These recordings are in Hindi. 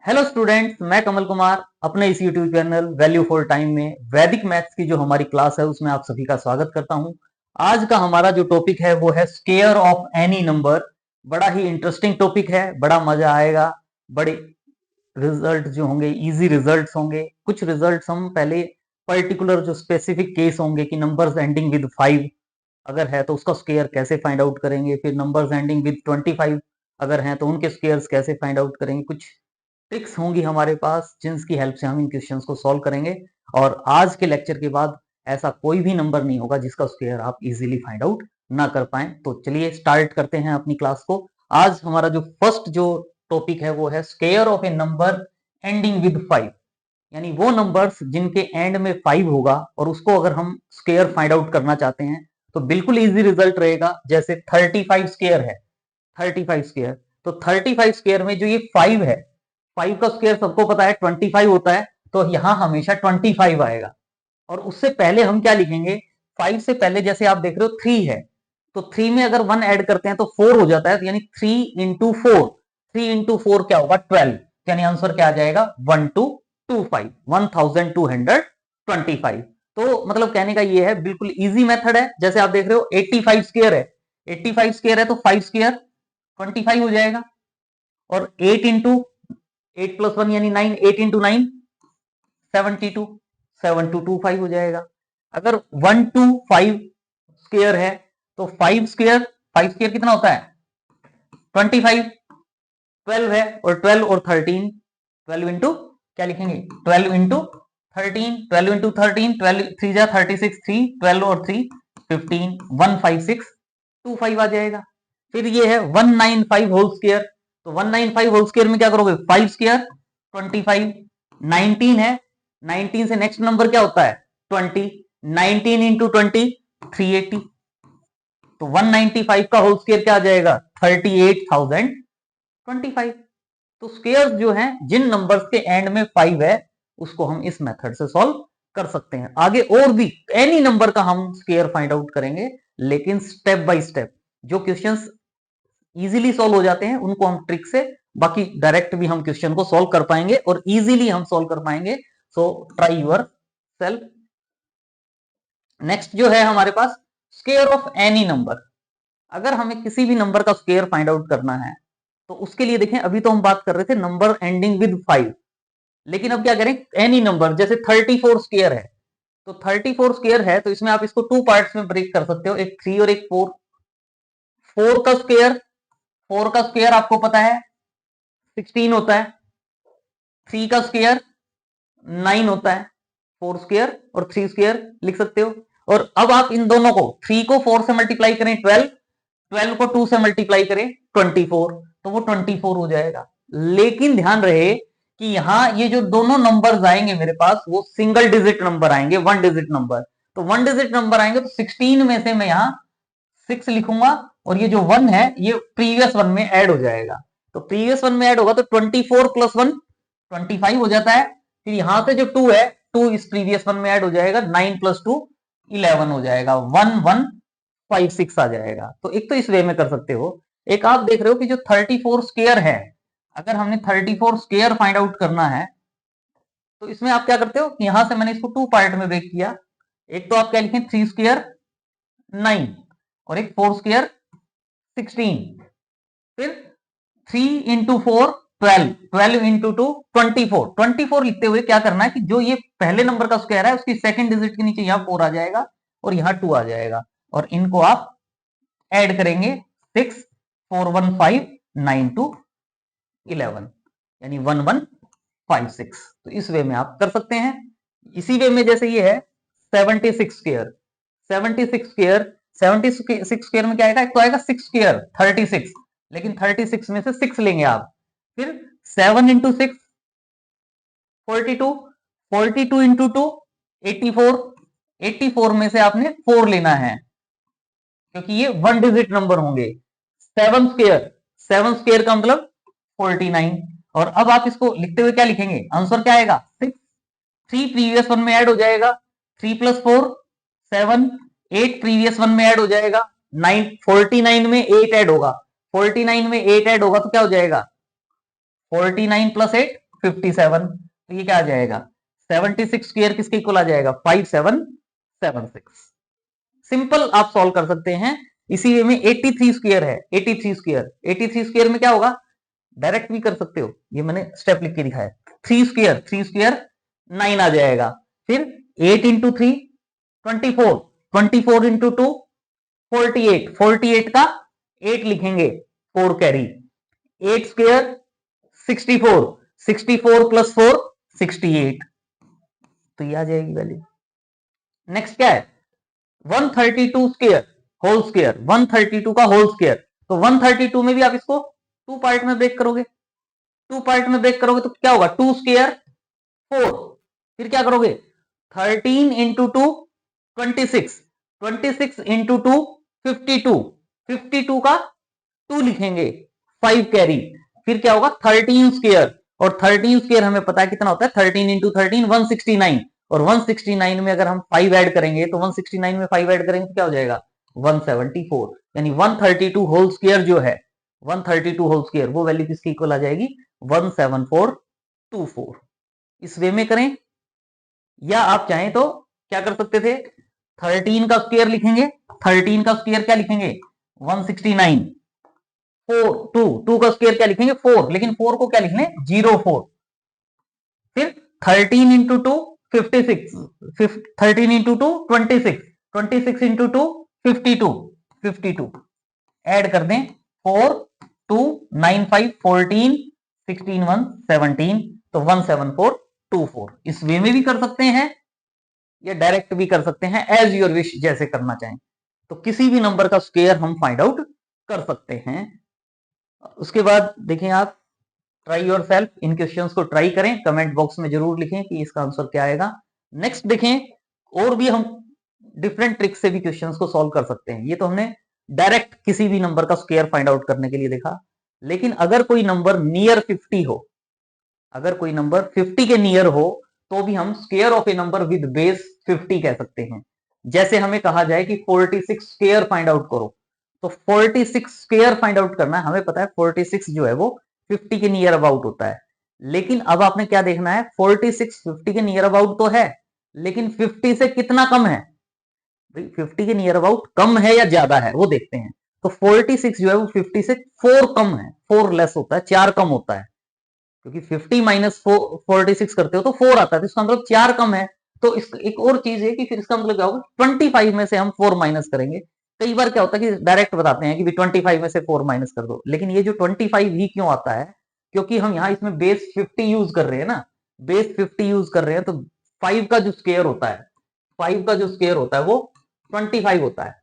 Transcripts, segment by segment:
हेलो स्टूडेंट्स, मैं कमल कुमार अपने इस YouTube channel value for time में वैदिक मैथ्स की जो हमारी क्लास है उसमें आप सभी का स्वागत करता हूं। आज का हमारा जो टॉपिक है वो है स्क्वायर ऑफ एनी नंबर। बड़ा ही इंटरेस्टिंग टॉपिक है, बड़ा मजा आएगा। बड़े रिजल्ट जो होंगे इजी रिजल्ट्स होंगे। कुछ रिजल्ट्स हम पहले पर्टिकुलर जो स्पेसिफिक केस होंगे कि नंबर्स एंडिंग विद 5 अगर है तो उसका स्क्वायर कैसे फाइंड आउट करेंगे, फिर नंबर्स एंडिंग विद 25 अगर हैं तो उनके स्क्वायर्स कैसे फाइंड आउट करेंगे। कुछ ट्रिक्स होंगी हमारे पास जिनकी हेल्प से हम इन क्वेश्चंस को सॉल्व करेंगे। और आज के लेक्चर के बाद ऐसा कोई भी नंबर नहीं होगा जिसका स्क्वायर आप इजीली फाइंड आउट ना कर पाए। तो चलिए स्टार्ट करते हैं अपनी क्लास को। आज हमारा जो फर्स्ट जो टॉपिक है वो है square of a number ending with 5, यानी वो नंबर्स जिनके एंड में 5 होगा और उसको अगर हम स्क्वायर फाइंड आउट करना चाहते हैं तो बिल्कुल इजी रिजल्ट रहेगा। जैसे 35 स्क्वायर है, 35 स्क्वायर, तो 35 स्क्वायर में जो ये 5 है, 5 का स्क्वायर सबको पता है 25 होता है, तो यहां हमेशा 25 आएगा। और उससे पहले हम क्या लिखेंगे, 5 से पहले जैसे आप देख रहे हो 3 है, तो 3 में अगर 1 ऐड करते हैं तो 4 हो जाता है, यानी 3 इंटू 4, 3 इंटू 4 क्या होगा 12, यानी आंसर क्या आ जाएगा 1225, 1225। तो मतलब कहने का ये है बिल्कुल इजी मेथड है। जैसे आप देख रहे हो 85 स्क्वायर है, 85 स्क्वायर है तो 5 स्क्वायर 25 हो जाएगा। और 8 इंटू 8 प्लस 1 यानी 9, 8 इंटू 9 72, 7225 हो जाएगा। अगर 125 स्क्वायर है तो 5 स्क्वायर, 5 स्क्वायर कितना होता है 25, 12 है, और 12 और 13, 12 इंटू क्या लिखेंगे 12 इंटू 13, 12 इंटू 13, 12 3 जा 36, 3 12 और 3 15, 15625 आ जाएगा। फिर ये है 195 होल स्क्वायर, तो 195 होल स्क्वायर में क्या करोगे 5 स्क्वायर 25, 19 है, 19 से नेक्स्ट नंबर क्या होता है 20, 19 इंटू 20 380, तो 195 का होल स्क्वायर क्या आ जाएगा 38,025। तो स्क्वायर्स जो हैं जिन नंबर्स के एंड में 5 है उसको हम इस मेथड से सॉल्व कर सकते हैं। आगे और भी एनी नंबर का हम स्क्वायर फाइंड आउट करेंगे, लेकिन स्टेप बाय स्टेप। जो क्वेश्चंस इजीली सॉल्व हो जाते हैं उनको हम ट्रिक से, बाकी डायरेक्ट भी हम क्वेश्चन को सॉल्व कर पाएंगे और इजीली हम सॉल्व कर पाएंगे। So try your self. Next जो है हमारे पास स्क्वायर ऑफ एनी नंबर। अगर हमें किसी भी नंबर का स्क्वायर फाइंड आउट करना है तो उसके लिए देखें, अभी तो हम बात कर रहे थे नंबर एंडिंग विद 5, लेकिन अब क्या करें एनी नंबर। जैसे 34 स्क्वायर है, तो 34 स्क्वायर है तो इसमें आप इसको 2 पार्ट्स में ब्रेक कर सकते हो, एक 3 और एक 4। 4 का स्क्वायर, 4 का स्क्वायर आपको पता है 16 होता है। 3 का स्क्वायर 9 होता है। 4 स्क्वायर और 3 स्क्वायर लिख सकते हो। और अब आप इन दोनों को, 3 को 4 से मल्टीप्लाई करें 12, 12 को 2 से मल्टीप्लाई करें 24, तो वो 24 हो जाएगा। लेकिन ध्यान रहे कि यहां ये जो दोनों नंबर्स आएंगे मेरे पास वो सिंगल डिजिट नंबर आएंगे, वन डिजिट नंबर। तो वन डिजिट नंबर आएंगे तो 16 में से मैं यहां 6 लिखूंगा, और ये जो 1 है ये प्रीवियस वन में ऐड हो जाएगा। तो प्रीवियस वन में ऐड होगा तो 24 प्लस 1 25 हो जाता है। फिर यहां से जो 2 है 2 इस प्रीवियस वन में ऐड हो जाएगा, 9 प्लस 2 11 हो जाएगा, 1156 आ जाएगा। तो एक तो इस वे में कर सकते हो। एक आप देख रहे हो कि जो 34 स्क्वायर है, अगर हमने 34 स्क्वायर फाइंड आउट करना है तो इसमें आप क्या करते हो, यहां से मैंने इसको 2 पार्ट में ब्रेक किया। एक तो आप क्या लिखें 3 स्क्वायर 9, और एक 4 स्क्वायर 16। फिर 3 इंटू 4 12, 12 इंटू 2 24, 24 लिखते हुए क्या करना है कि जो ये पहले नंबर का स्क्वायर है उसकी सेकंड डिजिट के नीचे यहाँ 4 आ जाएगा और यहाँ 2 आ जाएगा, और इनको आप ऐड करेंगे 6 4 1 5 9 2 11, यानी 1156। तो इस वे में आप कर सकते हैं। इसी वे में जैसे ये है 76 स्क्वायर, 76 स्क्वायर, 76 स्क्वायर में क्या आएगा, एक तो आएगा 6 स्क्वायर 36, लेकिन 36 में से 6 लेंगे आप। फिर 7 इंटू 6 42, 42 इंटू 2 84, 84 में से आपने 4 लेना है क्योंकि ये वन डिजिट नंबर होंगे। 7 स्क्वायर, 7 स्क्वायर का मतलब 49। और अब आप इसको लिखते हुए क्या लिखेंगे, आंसर क्या आएगा 6। 3 प्रीवियस वन में ऐड हो जाएगा, 3 प्लस 4 7, 8 प्रीवियस वन में ऐड हो जाएगा, 9 49 में 8 ऐड होगा, 49 में 8 ऐड होगा तो क्या हो जाएगा 49 प्लस 8 57, तो ये क्या आ जाएगा 76 स्क्वायर किसके इक्वल आ जाएगा 5776। सिंपल आप सॉल्व कर सकते हैं। इसी वे में 83 स्क्वायर है, 83 स्क्वायर, 83 स्क्वायर में क्या होगा, डायरेक्ट भी कर सकते हो, ये मैंने स्टेप लिख के दिखाया। 3 स्क्वायर, 3 स्क्वायर 9 आ जाएगा। फिर 8 इंटू 3 24, 24 इंटू 2 48, 48 का 8 लिखेंगे 4 कैरी, 8 स्क्वायर 64, 64 प्लस 4 68, तो ये आ जाएगी वैल्यू। नेक्स्ट क्या है 132 स्क्वायर होल स्क्वायर, 132 का होल स्क्वायर, तो 132 में भी आप इसको 2 पार्ट में ब्रेक करोगे, 2 पार्ट में ब्रेक करोगे तो क्या होगा 2 स्क्वायर 4, फिर क्या करोगे 13 इंटू 2 26, 26 इंटू 2 52, 52 का 2 लिखेंगे 5 कैरी, फिर क्या होगा 13 स्क्वायर, और 13 स्क्वायर हमें पता है कितना होता है 13 इंटू 13 169, और 169 में अगर हम 5 ऐड करेंगे तो 169 में 5 ऐड करेंगे तो क्या हो जाएगा 174, यानी 132 होल स्क्वायर जो है 132 होल स्क्वायर वो वैल्यू किसकी इक्वल आ जाएगी 17424। इस वे में करें, या आप चाहें तो क्या कर सकते थे 13 का स्क्वायर लिखेंगे, 13 का स्क्वायर क्या लिखेंगे 169, 4 2 का स्क्वायर क्या लिखेंगे 4, लेकिन 4 को क्या लिखने 04, फिर 13 इंटू 2 56, 13 इंटू 2 26, 26 इंटू 2 52, 52 ऐड कर दें 4 2 9 5 14 16 1 17, तो 17424। इस वे में भी कर सकते हैं या डायरेक्ट भी कर सकते हैं, एज योर विश, जैसे करना चाहें। तो किसी भी नंबर का स्क्वायर हम फाइंड आउट कर सकते हैं। उसके बाद देखें आप try your self, in questions को ट्राई करें, कमेंट बॉक्स में जरूर लिखें कि इसका आंसर क्या आएगा। नेक्स्ट देखें, और भी हम डिफरेंट ट्रिक से भी क्वेश्चंस को सॉल्व कर सकते हैं। ये तो हमने डायरेक्ट किसी भी नंबर का स्क्वायर फाइंड आउट करने के लिए देखा, लेकिन अगर कोई नंबर नियर 50 हो, अगर कोई नंबर 50 के नियर हो तो भी हम square of a number with base 50 कह सकते हैं। जैसे हमें कहा जाए कि 46 स्क्वायर फाइंड आउट करो, तो 46 स्क्वायर फाइंड आउट करना है, हमें पता है 46 जो है वो 50 के नियर अबाउट होता है। लेकिन अब आपने क्या देखना है 46 50 के नियर अबाउट तो है, लेकिन 50 से कितना कम है, 50 के नियर अबाउट कम है या ज्यादा है वो देखते हैं। तो 46 जो है वो 50 से 4 कम है, 4 लेस होता है, 4 कम होता है, क्योंकि 50 माइनस 46 करते हो तो 4 आता है, तो इसका मतलब 4 कम है। तो इस एक और चीज है कि फिर इसका मतलब क्या होगा 25 में से हम 4 माइनस करेंगे। कई बार क्या होता है कि डायरेक्ट बताते हैं कि 25 में से 4 माइनस कर दो, लेकिन ये जो 25 ही क्यों आता है, क्योंकि हम यहाँ इसमें बेस 50 यूज कर रहे हैं ना, बेस 50 यूज कर रहे हैं, तो 5 का जो स्क्वायर होता है, 5 का जो स्क्वायर होता है वो 25 होता है।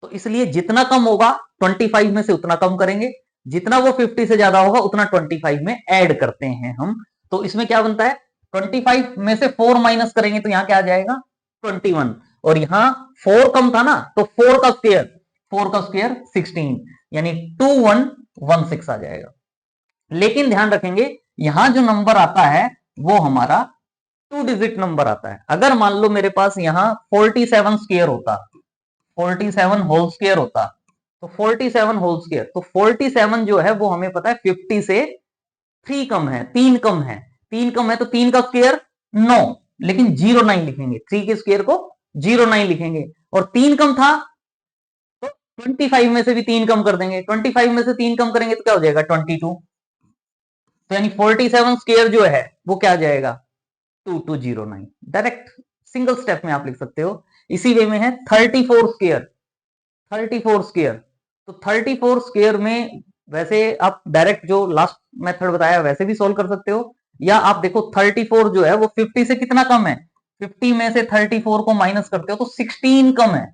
तो इसलिए जितना कम होगा 25 में से उतना कम करेंगे, जितना वो 50 से ज्यादा होगा उतना 25 में ऐड करते हैं हम। तो इसमें क्या बनता है 25 में से 4 माइनस करेंगे तो यहां क्या आ जाएगा 21, और यहां 4 कम था ना, तो 4 का स्क्वायर 16, यानी 2116 आ जाएगा। लेकिन ध्यान रखेंगे यहां जो नंबर आता है वो हमारा 2 डिजिट नंबर आता है। अगर मान लो मेरे पास यहां 47 स्क्वायर होता, 47 होल स्क्वायर होता, तो 47 होल स्क्वायर, तो 47 जो है वो हमें पता है 50 से 3 कम है, 3 कम है, 3 कम है, तो 3 का स्क्वायर 9, लेकिन 09 लिखेंगे, 3 के स्क्वायर को 09 लिखेंगे, और 3 कम था तो 25 में से भी 3 कम कर देंगे, 25 में से 3 कम करेंगे तो क्या हो जाएगा 22, तो यानी 47 स्क्वायर जो है वो क्या आ जाएगा 2209। डायरेक्ट सिंगल स्टेप में आप लिख सकते हो। इसी वे में है 34 स्क्वायर, 34 स्क्वायर, तो 34 स्क्वायर में वैसे आप डायरेक्ट जो लास्ट मेथड बताया वैसे भी सॉल्व कर सकते हो, या आप देखो 34 जो है वो 50 से कितना कम है, 50 में से 34 को माइनस करते हो तो 16 कम है,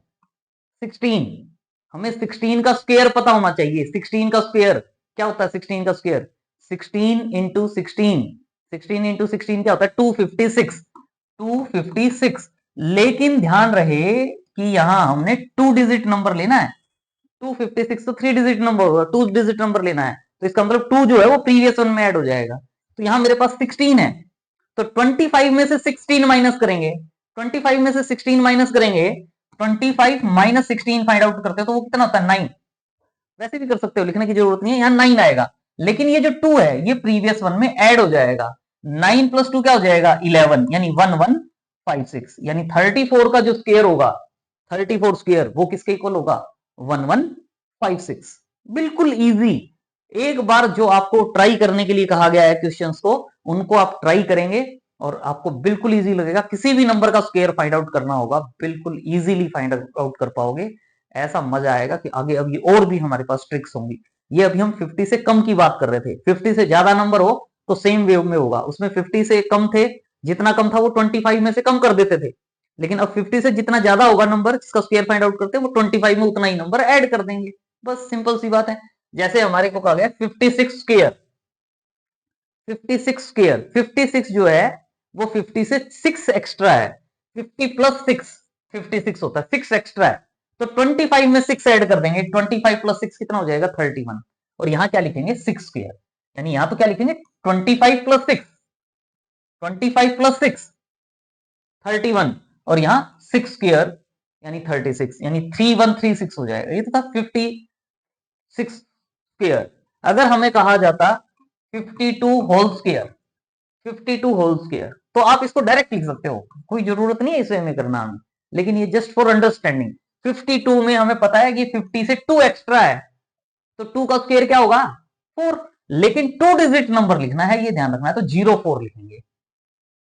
16, हमें 16 का स्क्वायर पता होना चाहिए। 16 का स्क्वायर क्या होता है 16 का स्क्वायर 16 इंटू 16, 16 इंटू 16 क्या होता है 256, 256। लेकिन ध्यान रहे कि यहां हमने 2 डिजिट नंबर लेना है, 256 तो 3 डिजिट नंबर होगा, 2 डिजिट नंबर लेना है, तो इसका मतलब 2 जो है वो प्रीवियस वन में ऐड हो जाएगा। तो यहां मेरे पास 16 है, तो 25 में से 16 माइनस करेंगे, 25 में से 16 माइनस करेंगे, 25 माइनस 16 फाइंड आउट करते हो तो वो कितना होता है 9। वैसे भी कर सकते हो, लिखने की जरूरत नहीं है, यहाँ 9 आएगा, लेकिन ये जो 2 है ये प्रीवियस वन में ऐड हो जाएगा, 9 प्लस 2 क्या हो जाएगा 11, यानी 1156, यानी 34 का जो स्क्वायर होगा 34 स्क्वायर वो किसके इक्वल होगा 1156। बिल्कुल इजी। एक बार जो आपको ट्राई करने के लिए कहा गया है क्वेश्चंस को, उनको आप ट्राई करेंगे और आपको बिल्कुल इजी लगेगा। किसी भी नंबर का स्क्वायर फाइंड आउट करना होगा बिल्कुल इजीली फाइंड आउट कर पाओगे। ऐसा मजा आएगा कि आगे अभी और भी हमारे पास ट्रिक्स होंगी। ये अभी हम 50 से कम की बात कर रहे थे, 50 से ज्यादा नंबर हो तो सेम वे में होगा, उसमें 50 से कम थे, जितना कम था वो 25 में से कम कर देते थे। लेकिन अब 50 से जितना ज्यादा होगा नंबर जिसका स्क्वायर फाइंड आउट करते हैं, वो 25 में उतना ही नंबर ऐड कर देंगे। बस सिंपल सी बात है। जैसे हमारे को कहा गया 56 स्क्वायर, 56 स्क्वायर, 56 जो है वो 50 से 6 एक्स्ट्रा है। 50 प्लस 6 56 होता है, 6 एक्स्ट्रा है, तो 25 में 6 ऐड कर देंगे। 25 प्लस 6 कितना हो जाएगा 31। और यहां क्या लिखेंगे 6 स्क्वायर, यानी यहां तो क्या लिखेंगे 25 प्लस 6, 25 प्लस 6 31, और यहां 6 स्क्वायर यानी 36, यानी 3136 हो जाएगा। ये तो था 56 स्क्वायर। अगर हमें कहा जाता 52 होल स्क्वायर, 52 होल स्क्वायर, तो आप इसको डायरेक्ट लिख सकते हो, कोई जरूरत नहीं है इसे हमें करना हमें, लेकिन ये जस्ट फॉर अंडरस्टैंडिंग। 52 में हमें पता है कि 50 से 2 एक्स्ट्रा है, तो 2 का स्क्वायर क्या होगा 4, लेकिन 2 डिजिट नंबर लिखना है, ये ध्यान रखना है, तो 04 लिखेंगे।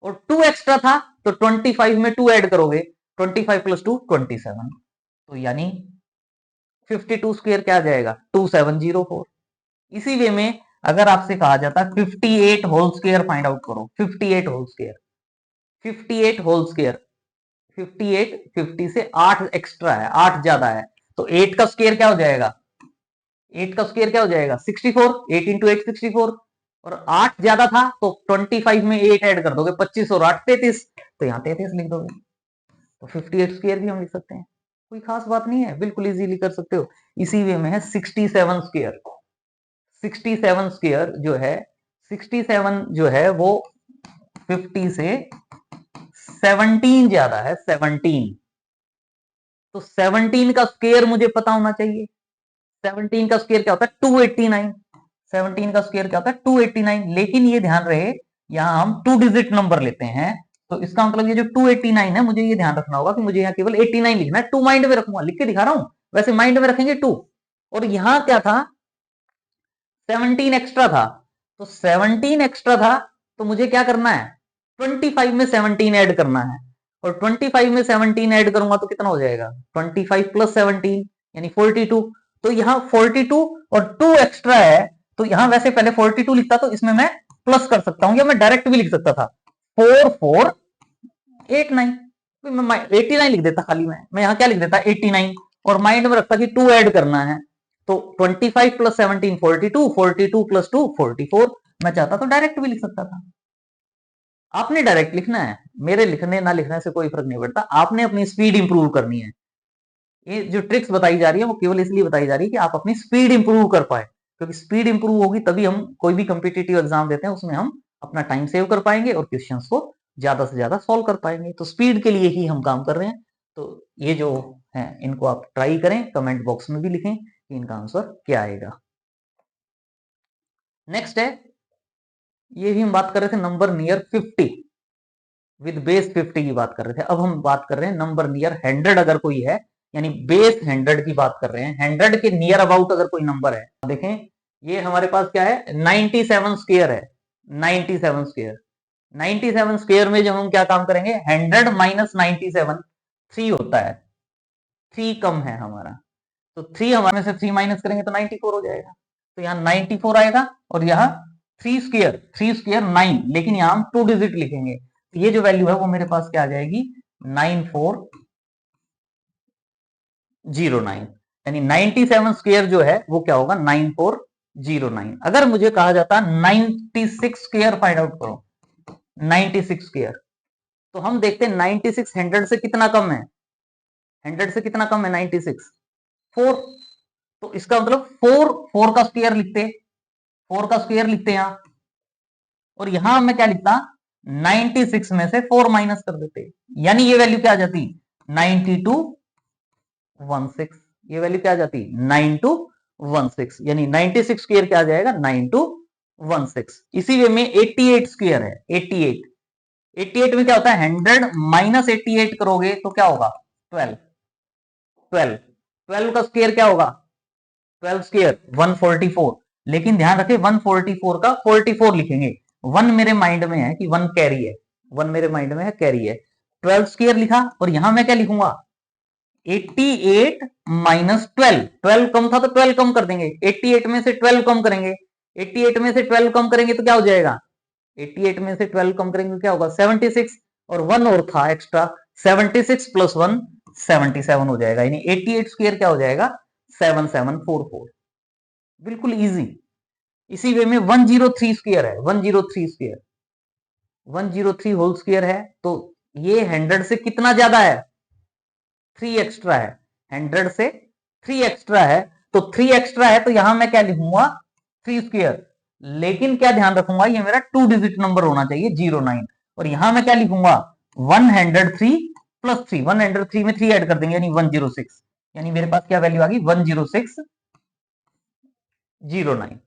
और 2 एक्स्ट्रा था तो 25 में 2 ऐड करोगे, 25 प्लस 2 27, तो यानी 52 स्क्वायर क्या आ जाएगा 2704। इसी वे में अगर आपसे कहा जाता 58 होल स्क्वायर फाइंड आउट करो, 58 होल स्क्वायर, 58 होल स्क्वायर, 58 50 से 8 एक्स्ट्रा है, 8 ज्यादा है, तो 8 का स्क्वायर क्या हो जाएगा, 8 का स्क्वायर क्या हो जाएगा 64, 8 इंटू 8 64, और 8 ज्यादा था तो 25 में 8 ऐड कर दोगे, 25 और 8 33, तो यहाँ 33 लिख दोगे। तो 58 स्क्वायर भी हम लिख सकते हैं, कोई खास बात नहीं है, बिल्कुल इजीली कर सकते हो। इसी वे में है 67 स्क्वायर, 67 स्क्वायर जो है, 67 जो है वो 50 से 17 ज्यादा है, 17, तो 17 का स्क्वायर मुझे पता होना चाहिए। 17 का स्क्वायर क्या होता है 289, 17 का स्क्वायर क्या होता है 289, लेकिन ये ध्यान रहे यहां हम 2 डिजिट नंबर लेते हैं, तो इसका मतलब ये जो 289 है, मुझे ये ध्यान रखना होगा कि मुझे यहाँ केवल 89 लिखना है। 2 माइंड में रखूंगा, लिख के दिखा रहा हूं, वैसे माइंड में रखेंगे 2, और यहां क्या था 17 एक्स्ट्रा था, तो 17 एक्स्ट्रा था, तो मुझे क्या करना है 25 में 17 ऐड करना है, और 25 में 17 ऐड करूंगा तो कितना हो जाएगा 25 प्लस 17 यानी 42, तो यहाँ 42 और 2 एक्स्ट्रा है, तो यहां वैसे पहले 42 लिखता तो इसमें मैं प्लस कर सकता हूं, या मैं डायरेक्ट भी लिख सकता था 4489, मैं 89 लिख देता खाली, मैं यहां क्या लिख देता 89, और माइंड में रखता कि 2 ऐड करना है, तो 25 प्लस 17 42, 42 प्लस 2 44, मैं चाहता तो डायरेक्ट भी लिख सकता था। आपने डायरेक्ट लिखना है, मेरे लिखने ना लिखने से कोई फर्क नहीं पड़ता, आपने अपनी स्पीड इंप्रूव करनी है। ये जो ट्रिक्स बताई जा रही है वो केवल इसलिए बताई जा रही है कि आप अपनी स्पीड इंप्रूव कर पाए, क्योंकि स्पीड इंप्रूव होगी तभी हम कोई भी कम्पिटिटिव एग्जाम देते हैं उसमें हम अपना टाइम सेव कर पाएंगे और क्वेश्चंस को ज्यादा से ज्यादा सॉल्व कर पाएंगे। तो स्पीड के लिए ही हम काम कर रहे हैं। तो ये जो है इनको आप ट्राई करें, कमेंट बॉक्स में भी लिखें कि इनका आंसर क्या आएगा। नेक्स्ट है, ये भी हम बात कर रहे थे नंबर नियर 50 विद बेस 50 की बात कर रहे थे। अब हम बात कर रहे हैं नंबर नियर 100 अगर कोई है, यानी बेस 100 की बात कर रहे हैं, 100 के नियर अबाउट अगर कोई नंबर है, देखें ये हमारे पास क्या है 97 स्क्वायर है, 97 स्क्वायर, 97 स्क्वायर में जब हम क्या काम करेंगे 100 माइनस 97 3 होता है, 3 कम है हमारा, तो 3 हमारे में से 3 माइनस करेंगे तो 94 हो जाएगा, तो यहाँ 94 आएगा, और यहाँ 3 स्क्वायर, 3 स्क्वायर 9, लेकिन यहाँ हम 2 डिजिट लिखेंगे, तो ये जो वैल्यू है वो मेरे पास क्या आ जाएगी 9409, यानी 97 स्क्वायर जो है वो क्या होगा 9409। अगर मुझे कहा जाता 96 स्क्वायर फाइंड आउट करो, 96 स्क्वायर, तो हम देखते हैं 96 100 से कितना कम है, 100 से कितना कम है 96 4, तो इसका मतलब 4 का स्क्वायर लिखते, 4 का स्क्वायर लिखते हैं यहां, और यहां मैं क्या लिखता 96 में से 4 माइनस कर देते, यानी ये वैल्यू क्या आ जाती 9216, ये वैल्यू क्या आ जाती 9216, यानी 96 स्क्वायर क्या आ जाएगा 9216। 16। इसी वे में 88 स्क्वायर है 88। 88 में क्या होता है 100 माइनस 88 करोगे तो क्या होगा 12। 12 12 का स्क्वायर क्या होगा 12 स्क्वायर 144। लेकिन ध्यान रखें 144 का 44 लिखेंगे। वन मेरे माइंड में है कि वन कैरी है, वन मेरे माइंड में है कैरी है। 12 स्क्वायर लिखा और यहां मैं क्या लिखूंगा 88 माइनस 12। 12 कम था तो 12 कम कर देंगे, 88 में से 12 कम करेंगे, 88 में से 12 कम करेंगे तो क्या हो जाएगा 88 में से 12 कम करेंगे तो क्या होगा 76। और वन और था एक्स्ट्रा 76 प्लस 1 77 हो जाएगा, यानी 88 स्क्वायर क्या हो जाएगा 7744। बिल्कुल इजी। इसी वे में 103 स्क्वायर है 103 स्क्वायर 103 होल स्क्वायर है। तो ये 100 से कितना ज्यादा है 3 एक्स्ट्रा है, 100 से 3 एक्स्ट्रा है। तो 3 एक्स्ट्रा है तो यहां मैं क्या लिखूंगा 3 स्क्वायर। लेकिन क्या ध्यान रखूंगा ये मेरा 2 डिजिट नंबर होना चाहिए 09। और यहां मैं क्या लिखूंगा 103 प्लस 3, 103 में 3 ऐड कर देंगे यानी 106। यानी मेरे पास क्या वैल्यू आ गई 10609।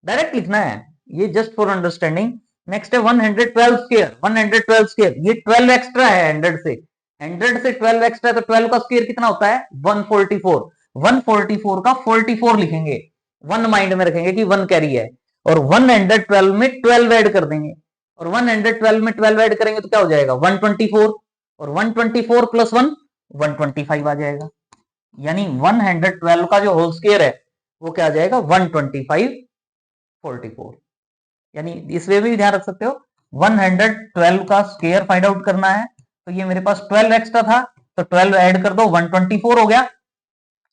डायरेक्ट लिखना है ये जस्ट फॉर अंडरस्टैंडिंग। नेक्स्ट है 112 स्क्वायर 112 स्क्वायर, ये 12 एक्स्ट्रा है 100 से, 100 से 12 एक्स्ट्रा है तो 12 का स्क्वायर कितना होता है 144। 144 का 44 लिखेंगे, वन माइंड में रखेंगे कि वन कैरी है। और 112 में 12 ऐड कर देंगे, और 112 में 12 ऐड करेंगे तो क्या हो जाएगा 124। और 124 प्लस 1 125 आ जाएगा। यानी 112 का जो होल स्क्वायर है वो क्या आ जाएगा 125 44। यानी इस वे में भी ध्यान रख सकते हो 112 का स्क्वायर फाइंड आउट करना है तो ये मेरे पास 12 एक्स्ट्रा था तो 12 ऐड कर दो 124 हो गया।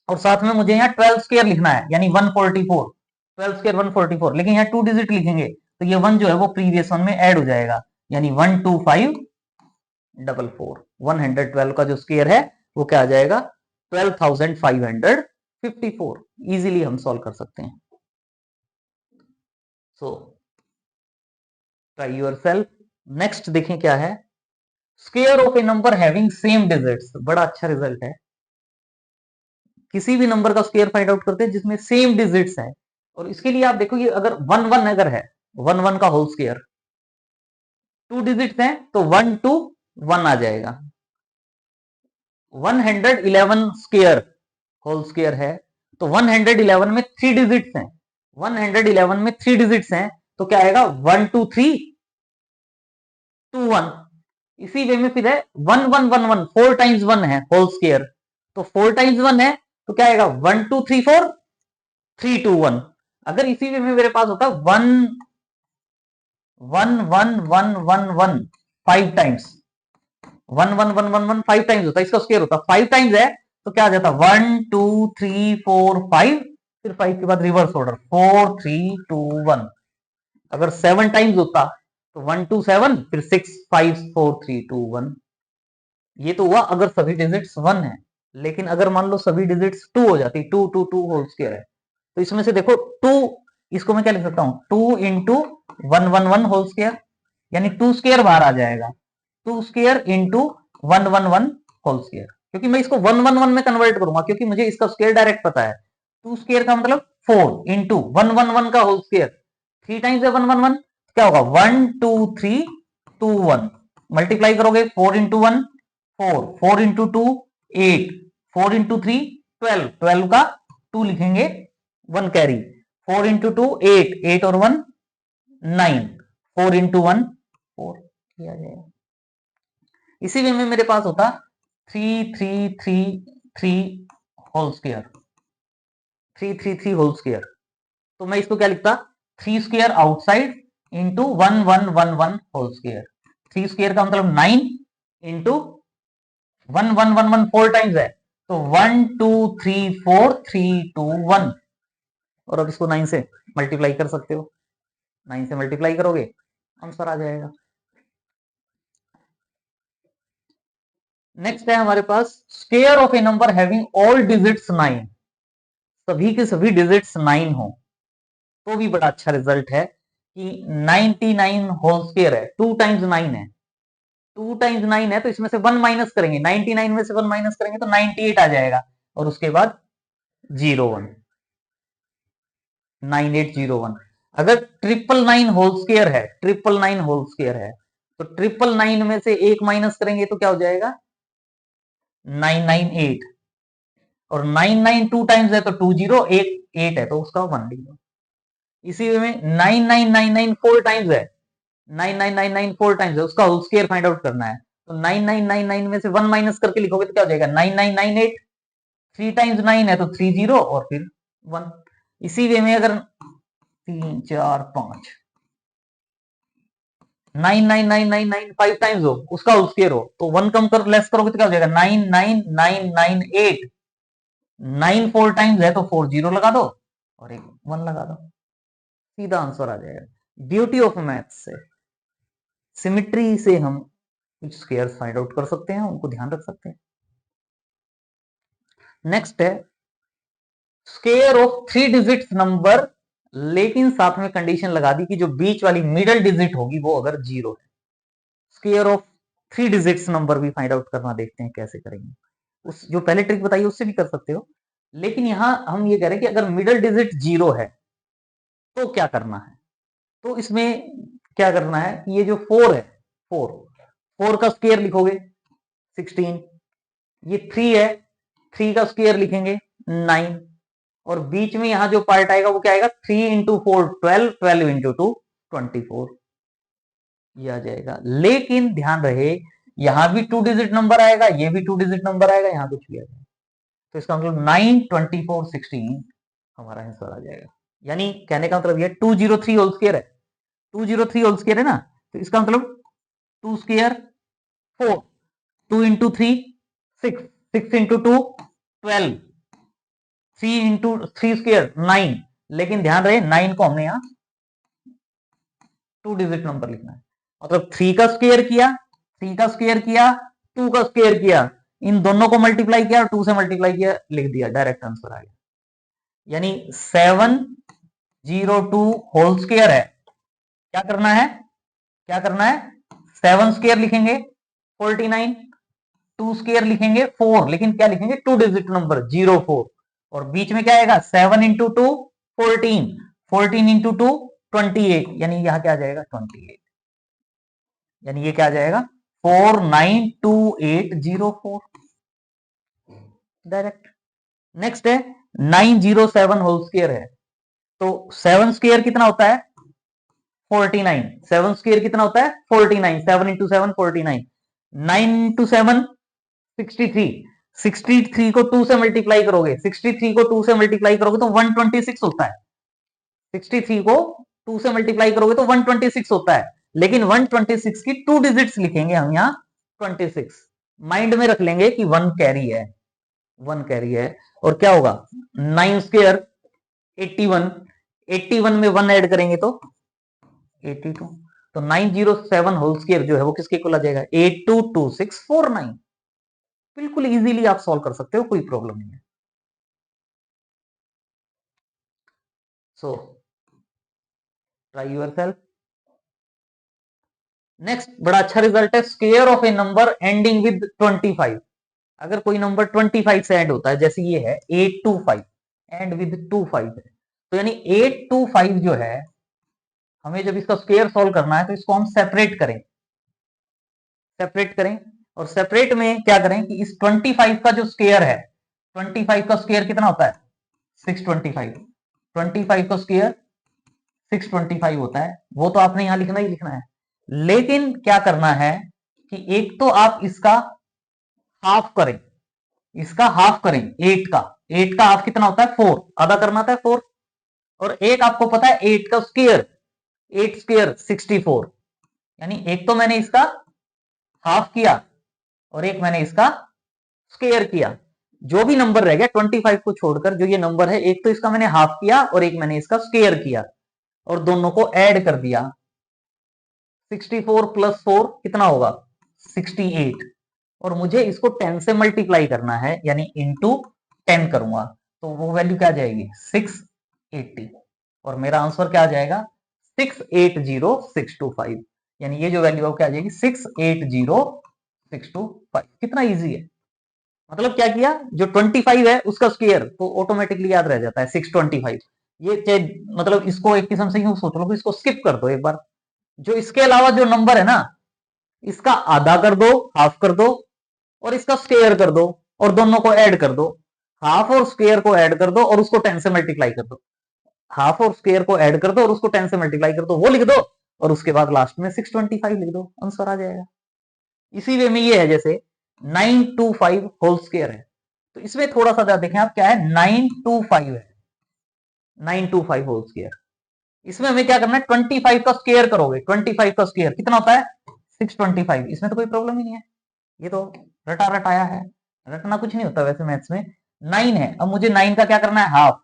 और साथ में मुझे यहाँ 12 स्क्वायर लिखना है यानी 144, 12 स्क्वायर 144, लेकिन यहाँ 2 डिजिट लिखेंगे तो ये 1 जो है वो प्रीवियस वन में ऐड हो जाएगा यानी 12544। 112 का जो स्क्वायर है वो क्या आ जाएगा 12,554। इजीली हम सॉल्व कर सकते हैं। So try yourself. नेक्स्ट देखें क्या है square of a number having same digits. बड़ा अच्छा रिजल्ट है। किसी भी नंबर का स्क्वायर फाइंड आउट करते हैं जिसमें सेम डिजिट्स है। और इसके लिए आप देखो ये अगर 1 1 अगर है 1 1 का होल स्क्वायर 2 डिजिट्स हैं तो 1 2 1 आ जाएगा। 111 स्क्वायर होल स्क्वायर है तो 111 में 3 डिजिट्स हैं, 111 में 3 डिजिट्स हैं तो क्या आएगा 1 2 3 2 1। इसी वे में फिर है 1 1 1 1 4 टाइम्स 1 है होल स्क्वायर तो 4 टाइम्स 1 है तो क्या आएगा 1 2 3 4 3 2 1। अगर इसी वे में मेरे पास होता 1 1 1 1 1 1 5 टाइम्स 1 1 1 1 1 5 टाइम्स होता इसका स्क्वायर होता 5 टाइम्स है तो क्या आ जाता 1 2 3 4 5, फिर 5 के बाद रिवर्स ऑर्डर 4 3 2 1। अगर 7 टाइम्स होता तो 1 2 7 फिर 6 5 4 3 2 1। ये तो हुआ अगर सभी डिजिट्स 1 है। लेकिन अगर मान लो सभी डिजिट्स 2 हो जाती 2 2 2 होल स्क्वायर है तो इसमें से देखो 2, इसको मैं क्या लिख सकता हूं 2 इंटू 1 1 1 होल स्क्वायर यानी 2 स्क्वायर बाहर आ जाएगा 2 स्क्वायर इंटू 1 1 1 होल स्क्वायर। क्योंकि मैं इसको 1 1 1 में कन्वर्ट करूंगा क्योंकि मुझे इसका स्क्वायर डायरेक्ट पता है। 2 स्क्वायर का मतलब 4 इंटू 1 1 1 का होल स्क्वायर 3 टाइम्स है 1 1 1 क्या होगा 1 2 3 2 1। मल्टीप्लाई करोगे 4 इंटू 1 4 4 इंटू 2 8 4 इंटू 3 12 12 का 2 लिखेंगे 1 कैरी 4 इंटू 2 8 8 और 1 9 4 इंटू 1 4 किया जाएगा। इसी वे में मेरे पास होता 3 3 3 3 होल स्क्वायर 3 3 3 होल स्क्वायर तो मैं इसको क्या लिखता 3 square outside into 1 1 1 1 whole square. 3 square का मतलब 9 इंटू 1 1 1 1 4 टाइम्स है तो 1 2 3 4 3 2 1। और अब इसको 9 से मल्टीप्लाई कर सकते हो, 9 से मल्टीप्लाई करोगे आंसर आ जाएगा। नेक्स्ट है हमारे पास square of a number having all digits 9। सभी के सभी डिजिट्स 9 हो तो भी बड़ा अच्छा रिजल्ट है कि 99 होल स्क्वायर है 2 टाइम्स 9 है 2 टाइम्स 9 है तो इसमें से 1 माइनस करेंगे 99 में से 1 माइनस करेंगे तो 98 आ जाएगा और उसके बाद 01 9801। अगर 999 होल स्क्वायर है, 999 होल स्क्वायर है, तो 999 में से 1 माइनस करेंगे तो क्या हो जाएगा 998, और 99 टू टाइम्स है तो 20, 8 है तो उसका 1 लिख दो। इसी वे में 9999 4 टाइम्स है, 9999 4 टाइम्स है, उसका होल स्क्वायर फाइंड आउट करना है, तो 9999 में से 1 माइनस करके लिखोगे तो क्या हो जाएगा 9998, 3 टाइम्स 9 है तो 30 और फिर 1। इसी वे में अगर 3 4 5 99999 5 टाइम्स हो, उसका होल स्क्वायर हो, तो 1 कम कर लेस करोगे तो क्या हो जाएगा 99998, 9 4 टाइम्स है तो 40 लगा दो और एक 1 लगा दो, सीधा आंसर आ जाएगा। ब्यूटी ऑफ मैथ्स से, सिमिट्री से हम कुछ स्क्वायर्स फाइंड आउट कर सकते हैं, उनको ध्यान रख सकते हैं। नेक्स्ट है स्क्वायर ऑफ 3 डिजिट्स नंबर, लेकिन साथ में कंडीशन लगा दी कि जो बीच वाली मिडिल डिजिट होगी वो अगर 0 है। स्क्वायर ऑफ 3 डिजिट्स नंबर भी फाइंड आउट करना, देखते हैं कैसे करेंगे। उस जो पहले ट्रिक बताई उससे भी कर सकते हो, लेकिन यहां हम ये कह रहे हैं कि अगर मिडिल डिजिट 0 है तो क्या करना है। तो इसमें क्या करना है कि ये जो 4 है, 4 का स्क्वायर लिखोगे 16, ये 3 है, 3 का स्क्वायर लिखेंगे 9, और बीच में यहां जो पार्ट आएगा वो क्या आएगा 3 इंटू 4 12, 12 इंटू 2 24, ये आ जाएगा। लेकिन ध्यान रहे यहां भी 2 डिजिट नंबर आएगा, ये भी 2 डिजिट नंबर आएगा, यहां कुछ भी आ जाएगा, तो इसका मतलब 9 24 16 हमारा आंसर आ जाएगा। यानी कहने का मतलब ये 203 होल स्क्वायर है, 203 होल स्क्वायर है ना, तो इसका मतलब 2 square 4, 2 into 3 6, 6 into 2 12, 3 into 3 square 9, लेकिन ध्यान रहे 9 को हमने यहां 2 डिजिट नंबर लिखना है, मतलब 3 का स्क्वायर किया, 3 का स्क्वायर किया, 2 का स्क्वायर किया, इन दोनों को मल्टीप्लाई किया और 2 से मल्टीप्लाई किया, लिख दिया, डायरेक्ट आंसर आ गया। यानी 702 होल स्क्वायर है, क्या करना है, क्या करना है 7 स्क्वायर लिखेंगे 49, 2 स्क्वायर लिखेंगे 4, लेकिन क्या लिखेंगे 2 डिजिट नंबर 04, और बीच में क्या आएगा 7 इंटू 2 14, 14 इंटू 2 28, यानी यहां क्या आ जाएगा 28, यानी ये क्या आ जाएगा 492804, डायरेक्ट। नेक्स्ट है 907 होल स्क्वायर है, तो 7 स्क्वायर कितना होता है 49, 7 स्क्वायर कितना होता है 49, 7 इंटू 7 49, 9 इंटू 7 63, 63 को 2 से मल्टीप्लाई करोगे, 63 को 2 से मल्टीप्लाई करोगे तो 126 होता है, 63 को 2 से मल्टीप्लाई करोगे तो 126 होता है, लेकिन 126 की 2 डिजिट्स लिखेंगे हम यहां 26, माइंड में रख लेंगे कि 1 कैरी है, 1 कैरी है, और क्या होगा 9 स्क्वायर 81, 81 में 1 ऐड करेंगे तो 82, तो 907 होल स्क्वायर जो है वो किसके इक्वल आ जाएगा 822649, बिल्कुल इजीली आप सॉल्व कर सकते हो, कोई प्रॉब्लम नहीं है। So try yourself. नेक्स्ट बड़ा अच्छा रिजल्ट है square of a number ending with 25, अगर कोई नंबर 25 से एंड होता है, जैसे ये है 825 एंड विद 25 है, तो यानी 825 जो है हमें जब इसका स्क्वायर सॉल्व करना है तो इसको हम सेपरेट करें, सेपरेट करें, और सेपरेट में क्या करें कि इस 25 का जो स्क्वायर है, 25 का स्क्वायर कितना होता है 625, 25 का स्क्वायर 625 होता है, वो तो आपने यहां लिखना ही लिखना है, लेकिन क्या करना है कि एक तो आप इसका हाफ करें, इसका हाफ करें 8 का, 8 का हाफ कितना होता है 4, आधा करना था 4, और एक आपको पता है 8 का स्क्वायर, 8 स्क्वायर 64, यानी एक तो मैंने इसका हाफ किया और एक मैंने इसका स्क्वायर किया, जो भी नंबर रह गया 25 को छोड़कर जो ये नंबर है, एक तो इसका मैंने हाफ किया और एक मैंने इसका स्क्वायर किया, और दोनों को ऐड कर दिया, 64 प्लस 4 कितना होगा 68, और मुझे इसको 10 से मल्टीप्लाई करना है, यानी इंटू 10 करूंगा, तो वो वैल्यू क्या आ जाएगी 680, और मेरा आंसर क्या आ जाएगा 680625, यानी ये जो वैल्यू क्या आ जाएगी 680625। कितना इजी है, मतलब क्या किया जो 25 है उसका स्क्वायर तो ऑटोमेटिकली याद रह जाता है 625, ये चाहे मतलब इसको एक किस्म से यूं सोच लो कि इसको स्किप कर दो एक बार, जो इसके अलावा जो नंबर है ना, इसका आधा कर दो, हाफ कर दो, और इसका स्क्वायर कर दो, और दोनों को ऐड कर दो। हाफ और स्क्वायर को ऐड कर दो और उसको 10 से मल्टीप्लाई कर दो। हाफ और स्क्वायर को ऐड कर दो और उसको 10 से मल्टीप्लाई कर दो, वो लिख दो, और उसके बाद लास्ट में 625 लिख दो, आंसर आ जाएगा। इसी वे में ये है जैसे 925 होल स्क्वायर है, तो इसमें थोड़ा सा ज्यादा देखें आप, क्या है 925 है, 925 होल स्क्वायर। इसमें हमें क्या करना है, 25 का स्क्वायर करोगे, 25 का स्क्वायर कितना होता है 625। इसमें तो कोई प्रॉब्लम ही नहीं है, ये तो रटा रटाया है, रटना कुछ नहीं होता वैसे मैथ्स में। 9 है, अब मुझे 9 का क्या करना है, हाफ।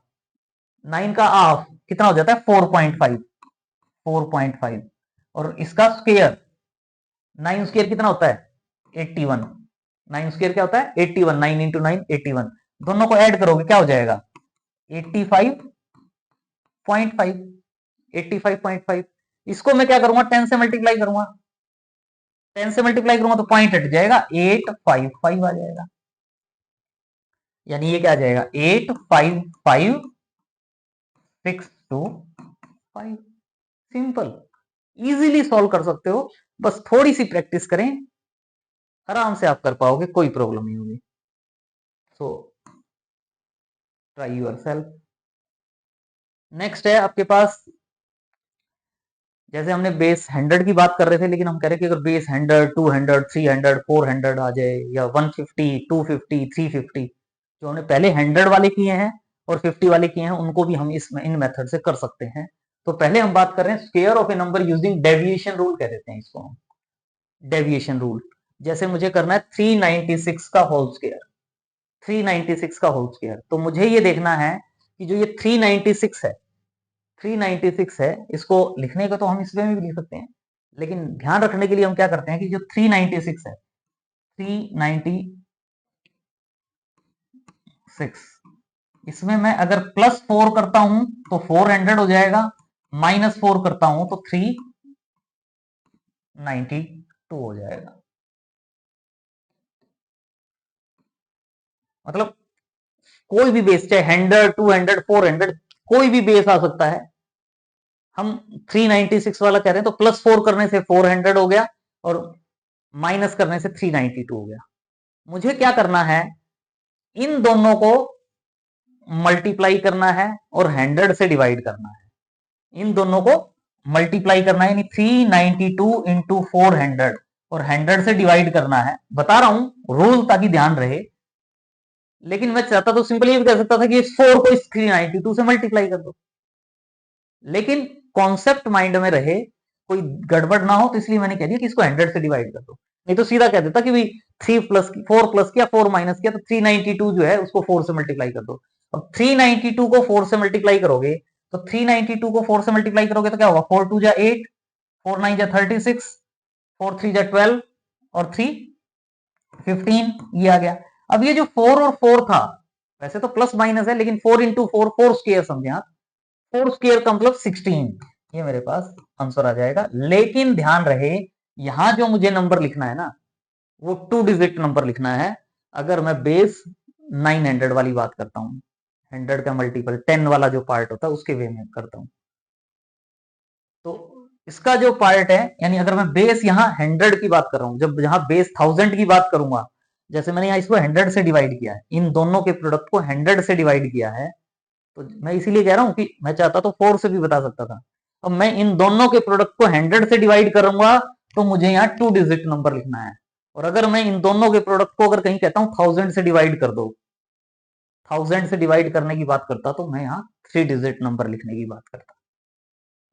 9 का हाफ कितना हो जाता है 4.5, 4.5, और इसका स्क्वायर 9 स्क्वायर कितना होता है 81। 9 स्क्वायर क्या होता है 81, 9 इंटू 9 81, दोनों को ऐड करोगे क्या हो जाएगा 85.5, 85.5। इसको मैं क्या करूंगा 10 से मल्टीप्लाई करूंगा, 10 से मल्टीप्लाई करूंगा तो पॉइंट हट जाएगा, 855 आ जाएगा। यानी ये क्या आ जाएगा 855625। सिंपल, इजीली सॉल्व कर सकते हो, बस थोड़ी सी प्रैक्टिस करें, आराम से आप कर पाओगे, कोई प्रॉब्लम नहीं होगी। So try yourself. Next है आपके पास, जैसे हमने बेस 100 की बात कर रहे थे, लेकिन हम कह रहे हैं कि अगर बेस 100, 200, 300, 400 आ जाए, या 150, 250, 350, जो हमने पहले 100 वाले किए हैं और 50 वाले किए हैं, उनको भी हम इन मेथड से कर सकते हैं। तो पहले हम बात कर रहे हैं square of a number using deviation rule कह देते हैं इसको हम, डेविएशन रूल। जैसे मुझे करना है 396 का होल स्क्वायर, 396 का होल स्क्वायर, तो मुझे ये देखना है कि जो ये 396 है, 396 है, इसको लिखने का तो हम इस वे में भी लिख सकते हैं, लेकिन ध्यान रखने के लिए हम क्या करते हैं कि जो 396 है, 396, इसमें मैं अगर +4 करता हूं तो 400 हो जाएगा, -4 करता हूं तो 392 हो जाएगा। मतलब कोई भी बेस, चाहे 100, 200, 400, कोई भी बेस आ सकता है। हम 396 वाला कह रहे हैं तो +4 करने से 400 हो गया, और माइनस करने से 392 हो गया। मुझे क्या करना है, इन दोनों को मल्टीप्लाई करना है और 100 से डिवाइड करना है। इन दोनों को मल्टीप्लाई करना है, यानी 392 इंटू 400, और 100 से डिवाइड करना है। बता रहा हूं रूल ताकि ध्यान रहे, लेकिन मैं चाहता तो सिंपली ये कह सकता था कि इस 4 को इस 392 से मल्टीप्लाई कर दो, लेकिन कॉन्सेप्ट माइंड में रहे, कोई गड़बड़ ना हो, तो इसलिए मैंने कह दिया कि इसको 100 से डिवाइड कर दो। नहीं तो सीधा कह देता कि भाई 4 प्लस किया, 4 माइनस किया, तो 392 जो है उसको 4 से मल्टीप्लाई कर दो। अब 392 को 4 से मल्टीप्लाई करोगे, तो 392 को 4 से मल्टीप्लाई करोगे तो क्या होगा, 4 2 जा 8, 4 9 जा 36, 4 3 जा 12, और 3 15, ये आ गया। अब ये जो 4 और 4 था, वैसे तो प्लस माइनस है, लेकिन 4 इंटू 4, 4 स्क्वायर समझे आप, 4 स्क्वायर का मतलब 16, ये मेरे पास आंसर आ जाएगा। लेकिन ध्यान रहे, यहां जो मुझे नंबर लिखना है ना, वो 2 डिजिट नंबर लिखना है। अगर मैं बेस 900 वाली बात करता हूं, 100 का मल्टीपल 10 वाला जो पार्ट होता है उसके वे में करता हूं, तो इसका जो पार्ट है, यानी अगर मैं बेस यहां 100 की बात कर रहा हूं, जब यहां बेस 1000 की बात करूंगा, जैसे मैंने यहां इसको 100 से डिवाइड किया है, इन दोनों के प्रोडक्ट को 100 से डिवाइड किया है, तो मैं इसीलिए कह रहा हूं कि मैं चाहता तो 4 से भी बता सकता था। अब मैं इन दोनों के प्रोडक्ट को 100 से डिवाइड करूंगा, तो मुझे यहाँ 2 डिजिट नंबर लिखना है। और अगर मैं इन दोनों के प्रोडक्ट को अगर कहीं कहता हूं 1000 से डिवाइड कर दो, 1000 से डिवाइड करने की बात करता, तो मैं यहाँ 3 डिजिट नंबर लिखने की बात करता।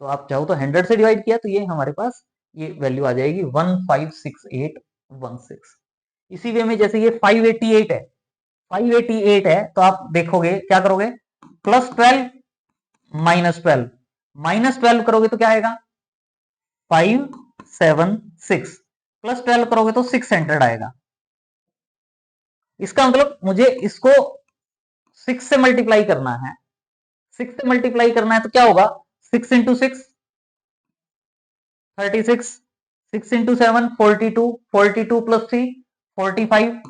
तो आप चाहो तो 100 से डिवाइड किया, तो ये हमारे पास ये वैल्यू आ जाएगी 156816। इसी वे में जैसे ये 588 है, 588 है, तो आप देखोगे क्या करोगे, +12 -12, -12 करोगे तो क्या आएगा 576, +12 करोगे तो 600 आएगा। इसका मतलब मुझे इसको 6 से मल्टीप्लाई करना है, 6 से मल्टीप्लाई करना है, तो क्या होगा 6 into 6 36, 6 into 7 42, 42 plus 3 45,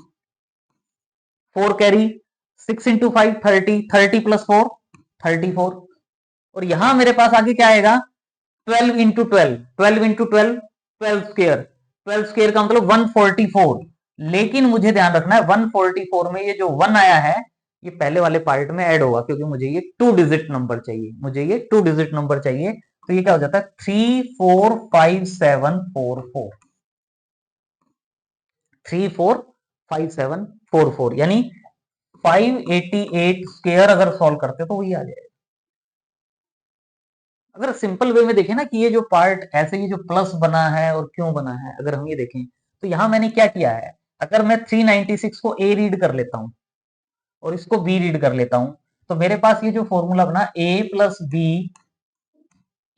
4 carry, 6 into 5 30, 30 plus 4 34, और यहां मेरे पास आगे क्या आएगा 12 इंटू 12, 12 इंटू 12, 12 स्क्वायर, 12 स्क्वायर का मतलब 144। लेकिन मुझे ध्यान रखना है 144 में ये जो 1 आया है ये पहले वाले पार्ट में ऐड होगा, क्योंकि मुझे ये 2 डिजिट नंबर चाहिए, मुझे ये 2 डिजिट नंबर चाहिए। तो ये क्या हो जाता है 345744, 345744, यानी 588 स्क्वायर अगर सॉल्व करते तो वही आ जाएगा। अगर सिंपल वे में देखें ना कि ये जो पार्ट ऐसे ये जो प्लस बना है और क्यों बना है, अगर हम ये देखें तो यहां मैंने क्या किया है, अगर मैं 396 को ए रीड कर लेता हूं और इसको बी रीड कर लेता हूं, तो मेरे पास ये जो फॉर्मूला बना A plus B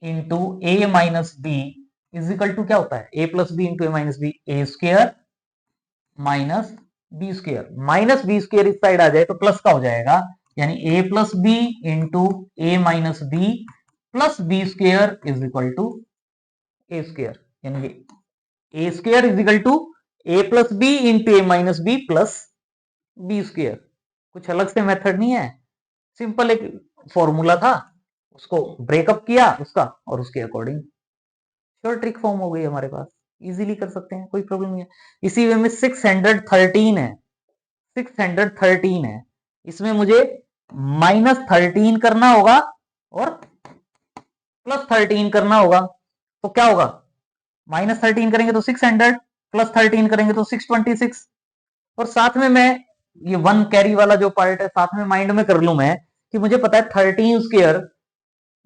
into A minus B is equal to क्या होता है, A plus B into A minus B, A square minus B square, minus B square इस साइड आ जाए तो प्लस का हो जाएगा, यानी A plus B into A minus B plus B square is equal to A square, यानी A square is equal to A plus B into A minus B plus B square. कुछ अलग से मेथड नहीं है, सिंपल एक फॉर्मूला था, उसको ब्रेकअप किया उसका और उसके अकॉर्डिंग शॉर्ट ट्रिक फॉर्म हो गई हमारे पास, इजीली कर सकते हैं, कोई प्रॉब्लम नहीं है। इसी वे में 613 है, 613 है, इसमें मुझे -13 करना होगा और +13 करना होगा, तो क्या होगा -13 करेंगे तो 600, +13 करेंगे तो 626, और साथ में मैं ये 1 कैरी वाला जो पार्ट है साथ में माइंड में कर लूं मैं कि मुझे पता है 13 स्क्वायर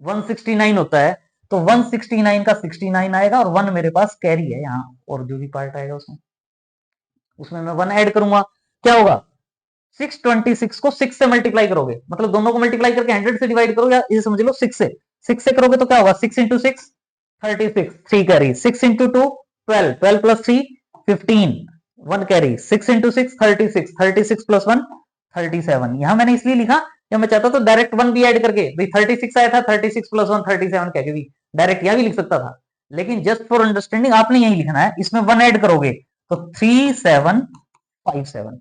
169 होता है, तो 169 का 69 आएगा और 1 मेरे पास कैरी है यहाँ, और जो भी पार्ट आएगा उसमें उसमें मैं 1 ऐड करूंगा, क्या होगा 626 को 6 से मल्टीप्लाई करोगे, मतलब दोनों को मल्टीप्लाई करके 100 से डिवाइड करोगे, या इसे समझ लो 6 से करोगे तो क्या होगा 6 into 6 36, 3 carry, 6 into 2 12, 12 plus 3 15, 1 carry, 6 into 6 36, 36 plus 1 37। यहां मैंने इसलिए लिखा या मैं चाहता तो डायरेक्ट 1 भी ऐड करके, भाई 36 आया था 36 प्लस 1 37 कह के भी डायरेक्ट यहां भी लिख सकता था, लेकिन जस्ट फॉर अंडरस्टैंडिंग आपने यही लिखना है, इसमें 1 ऐड करोगे तो 3757,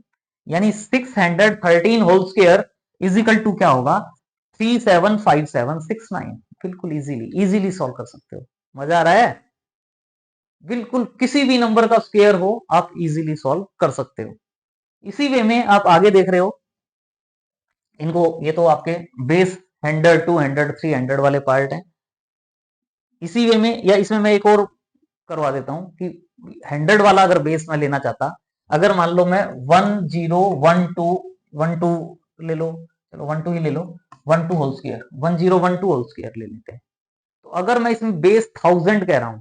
यानी 613 whole square is equal to क्या होगा 375769। बिल्कुल इजीली सॉल्व कर सकते हो, मजा आ रहा है, बिल्कुल किसी भी नंबर का स्क्वायर हो आप इजीली सॉल्व कर सकते हो। इसी वे में आप आगे देख रहे हो इनको, ये तो आपके बेस 100 200 300 वाले पार्ट हैं। इसी वे में या इसमें मैं एक और करवा देता हूं कि 100 वाला अगर बेस में लेना चाहता, अगर मान लो मैं 1012 ले लो, चलो 12 ही ले लो, 12 होल स्क्वायर 1012 होल स्क्वायर ले लेते हैं, तो अगर मैं इसमें बेस 1000 कह रहा हूं,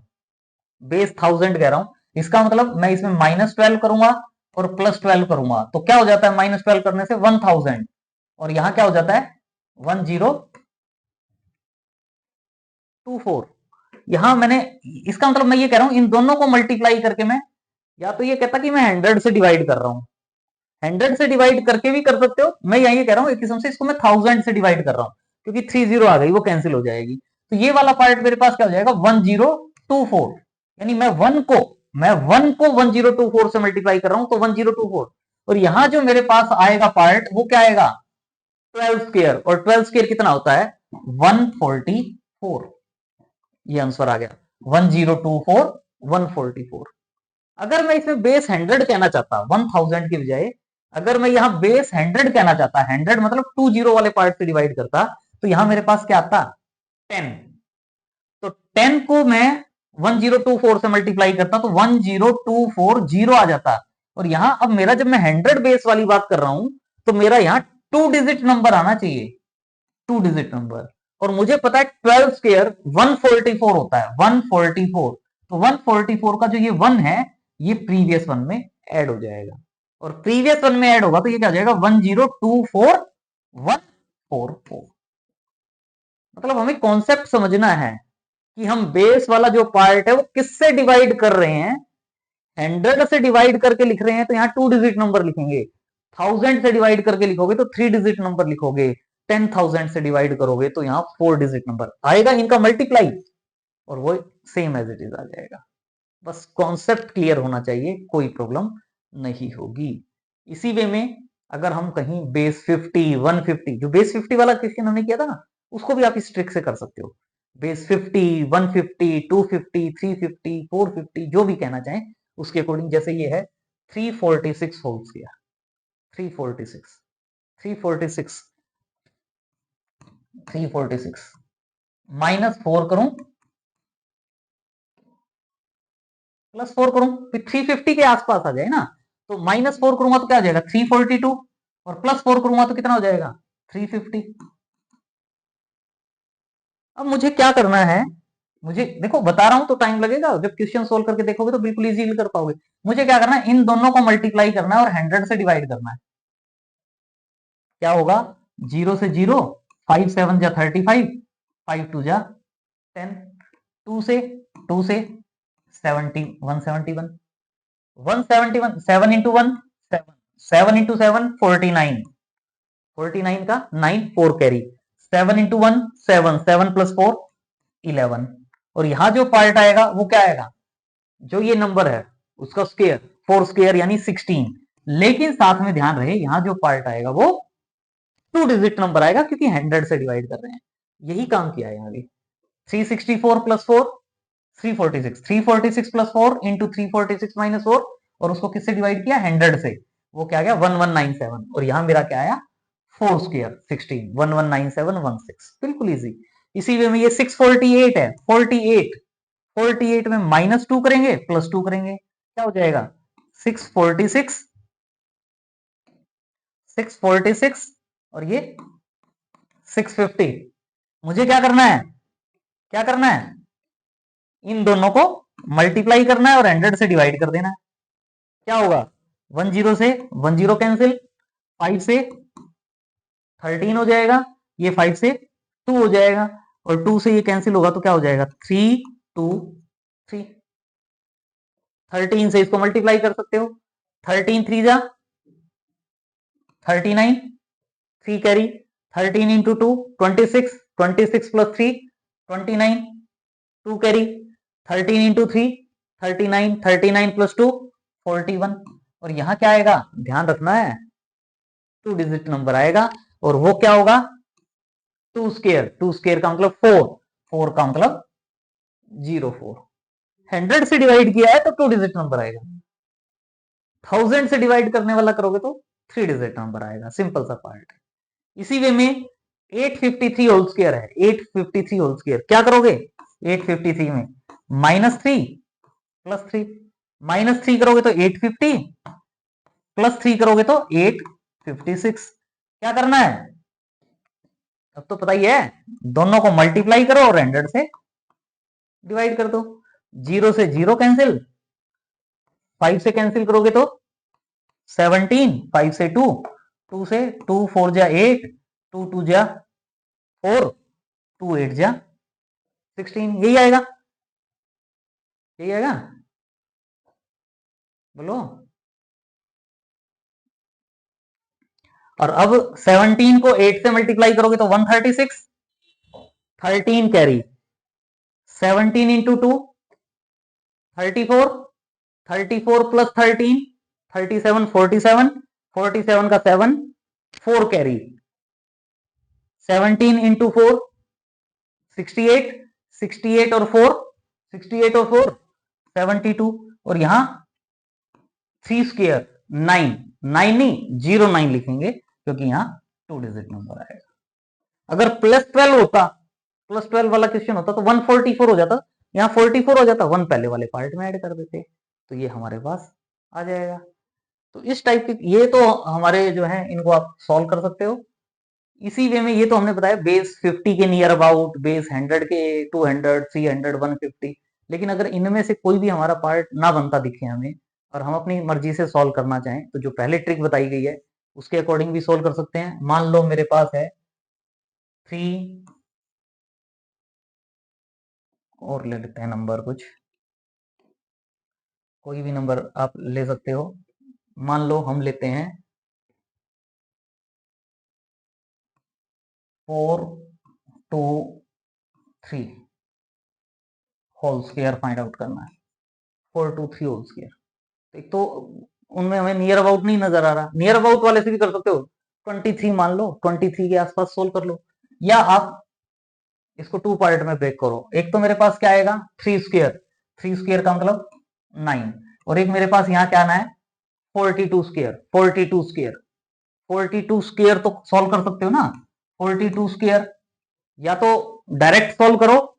बेस 1000 कह रहा हूं, इसका मतलब मैं इसमें -12 करूंगा और +12 करूंगा, तो क्या हो जाता है -12 करने से 1000, और यहां क्या हो जाता है 1024। यहां मैंने, इसका मतलब मैं ये कह रहा हूं इन दोनों को मल्टीप्लाई करके मैं, या तो ये कहता कि मैं 100 से डिवाइड कर रहा हूं, 100 से डिवाइड करके भी कर सकते हो, मैं यही कह रहा हूं एक किस्म से इसको मैं 1000 से डिवाइड कर रहा हूं, क्योंकि 30 आ गई वो कैंसिल हो जाएगी, तो ये वाला पार्ट मेरे पास क्या हो जाएगा 1024, यानी मैं वन को 1024 से मल्टीप्लाई कर रहा हूं तो 1024, और यहां जो मेरे पास आएगा पार्ट वो क्या आएगा 12 स्क्वायर, और 12 स्क्वायर कितना होता है 144, ये आंसर आ गया 1024 144। अगर मैं इसमें बेस 100 कहना चाहता 1000 की बजाय, अगर मैं यहां बेस 100 कहना चाहता, 100 मतलब 20 वाले पार्ट से डिवाइड करता, तो यहां मेरे पास क्या आता 10, तो 10 को मैं 1024 से मल्टीप्लाई करता तो 10240 आ जाता, और यहां अब मेरा जब मैं 100 बेस वाली बात कर रहा हूं तो मेरा यहां 2 डिजिट नंबर आना चाहिए, 2 डिजिट नंबर, और मुझे पता है 12 स्क्वायर 144 होता है 144, तो 144 का जो ये 1 है ये प्रीवियस वन में ऐड हो जाएगा, और प्रीवियस वन में ऐड होगा तो ये क्या हो जाएगा 1024144। मतलब हमें कॉन्सेप्ट समझना है कि हम बेस वाला जो पार्ट है वो किससे डिवाइड कर रहे हैं, 100 से डिवाइड करके लिख रहे हैं तो यहाँ 2 डिजिट नंबर लिखेंगे, 1000 से डिवाइड करके लिखोगे तो 3 डिजिट नंबर लिखोगे, 10,000 से डिवाइड करोगे तो यहाँ 4 डिजिट नंबर आएगा, इनका मल्टीप्लाई और वो सेम एज इट इज आ जाएगा। बस कॉन्सेप्ट क्लियर होना चाहिए, कोई प्रॉब्लम नहीं होगी। इसी वे में अगर हम कहीं बेस 50 150, जो बेस 50 वाला क्वेश्चन हमने किया था ना, उसको भी आप इस ट्रिक से कर सकते हो। बेस 50, 150, 250, 350, 450 जो भी कहना चाहें उसके अकॉर्डिंग। जैसे ये है 346 होल स्क्वायर, 346, 346, 346 -4 करूं +4 करूं, फिर 350 के आसपास आ जाए ना, तो -4 करूंगा तो क्या आ जाएगा 342, और +4 करूंगा तो कितना हो जाएगा 350। अब मुझे क्या करना है, मुझे देखो बता रहा हूं तो टाइम लगेगा, जब क्वेश्चन सोल्व करके देखोगे तो बिल्कुल इजीली कर पाओगे। मुझे क्या करना है, इन दोनों को मल्टीप्लाई करना है और 100 से डिवाइड करना है। क्या होगा, 0 से 0, 5 7 जा 35, 5 2 जा 10, 2 से 70, 171, 171, 7 इंटू 1 7, 7 इंटू 7 49, 49 का 9 4 कैरी, 7 इंटू 1 7, 7 + 4 11, और यहां जो पार्ट आएगा वो क्या आएगा, जो ये नंबर है उसका स्क्वायर, 4 स्क्वायर यानी 16। लेकिन साथ में ध्यान रहे यहां जो पार्ट आएगा वो 2 डिजिट नंबर आएगा, क्योंकि 100 से डिवाइड कर रहे हैं। यही काम किया है यहाँ भी। 364 + 4 346, 346 + 4 इंटू 346 - 4, और उसको किससे डिवाइड किया 100 से, वो क्या गया 1197, और यहां मेरा क्या आया 4 स्क्वायर 16, 119716, बिल्कुल इजी। इसी वे में ये 648 है, 48, 48 में -2 करेंगे +2 करेंगे, क्या हो जाएगा 646, 646, और ये 650। मुझे क्या करना है, क्या करना है, इन दोनों को मल्टीप्लाई करना है और 100 से डिवाइड कर देना है। क्या होगा 10 से 10 कैंसिल, 5 से 13 हो जाएगा, ये 5 से 2 हो जाएगा, और 2 से ये कैंसिल होगा तो क्या हो जाएगा 3 2 3। 13 से इसको मल्टीप्लाई कर सकते हो, 13 3 जा 39, 3 कैरी, 13 इंटू 2 26, 26 + 3 29, 2 कैरी, 13 इंटू 3 39, 39 + 2 41, और यहां क्या आएगा ध्यान रखना है 2 डिजिट नंबर आएगा, और वो क्या होगा 2 स्क्वायर, 2 स्क्वायर का मतलब 4, 4 का मतलब 04। 100 से डिवाइड किया है तो 2 डिजिट नंबर आएगा, 1000 से डिवाइड करने वाला करोगे तो 3 डिजिट नंबर आएगा, सिंपल सा पार्ट है। इसी वे में 853 होल स्क्वायर है, 853 होल स्क्वायर क्या करोगे 853 में -3 + 3, -3 करोगे तो 850, +3 करोगे तो 856। क्या करना है, अब तो पता ही है, दोनों को मल्टीप्लाई करो और 100 से डिवाइड कर दो। 0 से 0 कैंसिल, 5 से कैंसिल करोगे तो 17, 5 से 2, 2 से 2 4 जा 8, 2 2 जा 4, 2 8 जा 16, यही आएगा, यही आएगा, बोलो। और अब 17 को 8 से मल्टीप्लाई करोगे तो 136, 13 कैरी, 17 इंटू 2 34, 34 + 13 37, 47, 47 का 7 4 कैरी, 17 इंटू 4 68, 68 और 4 68 और 4 72, और यहां 3 स्क्वायर 9, 9 नहीं 09 लिखेंगे, क्योंकि यहां 2 डिजिट नंबर आएगा। अगर +12 होता, +12 वाला क्वेश्चन होता तो 144 हो जाता, यहाँ 44 हो जाता, 1 पहले वाले पार्ट में ऐड कर देते, तो ये हमारे पास आ जाएगा। तो इस टाइप की ये तो हमारे जो है इनको आप सॉल्व कर सकते हो इसी वे में। ये तो हमने बताया बेस 50 के नियर अबाउट, बेस 100 के 200 300 150। लेकिन अगर इनमें से कोई भी हमारा पार्ट ना बनता दिखे हमें और हम अपनी मर्जी से सॉल्व करना चाहें तो जो पहले ट्रिक बताई गई है उसके अकॉर्डिंग भी सॉल्व कर सकते हैं। मान लो मेरे पास है 3, और ले लेते हैं नंबर, कुछ कोई भी नंबर आप ले सकते हो। मान लो हम लेते हैं 4 2 3 होल स्क्वायर फाइंड आउट करना है, 4 2 3 होल स्क्वायर। एक तो उनमें हमें नियर अबाउट नहीं नजर आ रहा, नियर अबाउट वाले से भी कर सकते हो, 23 मान लो, 23 के आसपास सोल्व कर लो, या आप इसको 2 पार्ट में ब्रेक करो। एक तो मेरे पास क्या आएगा 3 स्क्वायर, 3 स्क्वायर का मतलब 9, और एक मेरे पास यहाँ क्या आना है 42 स्क्वायर, 42 स्क्वायर, 42 स्क्वायर तो सॉल्व कर सकते हो ना। 42 स्क्वायर या तो डायरेक्ट सॉल्व करो,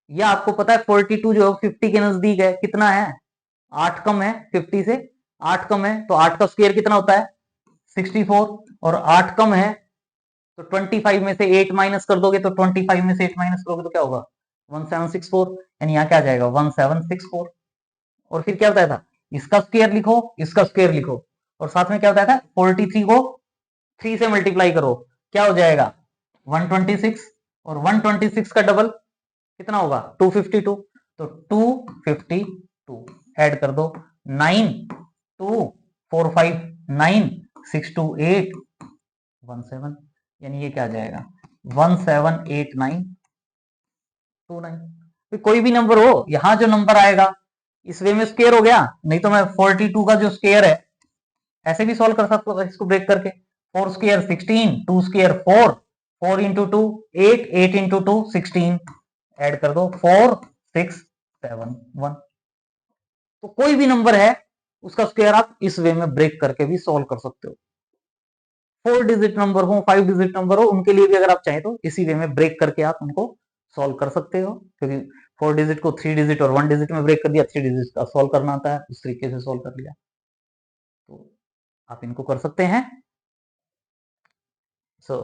या आपको पता है 42 जो है 50 के नजदीक है, कितना है 8 कम है 50 से, 8 कम है तो 8 का स्क्वायर कितना होता है 64, और 8 कम है तो 25 में से 8 माइनस कर दोगे, तो 25 में से 8 माइनस करोगे तो क्या होगा 1764, यानी यहाँ क्या आ जाएगा 1764। और फिर क्या बताया था इसका स्क्वायर लिखो, इसका स्क्वायर लिखो, और साथ में क्या बताया था 43 को 3 से मल्टीप्लाई करो, क्या हो जाएगा 126, और 126 का डबल कितना होगा 252, तो 252 ऐड कर दो, 9 2 4 5 9 6 2 8 17, यानी ये क्या आ जाएगा 178929। कोई भी नंबर हो, यहां जो नंबर आएगा इस वे में स्क्वायर हो गया, नहीं तो मैं 42 का जो स्क्वायर है ऐसे भी सॉल्व कर सकता हूँ इसको ब्रेक करके, 4 square 16, 2 square 4, 4 into 2 8, 8 into 2 16, add कर दो 4 6 7 1। तो कोई भी नंबर है उसका स्क्वायर आप इस वे में ब्रेक करके भी सॉल्व कर सकते हो। 4 डिजिट नंबर हो 5 डिजिट नंबर हो उनके लिए भी अगर आप चाहें तो इसी वे में ब्रेक करके आप उनको सॉल्व कर सकते हो, क्योंकि 4 डिजिट को 3 डिजिट और 1 डिजिट में ब्रेक कर दिया, 3 डिजिट का सॉल्व करना आता है उस तरीके से सॉल्व कर लिया, तो आप इनको कर सकते हैं। सो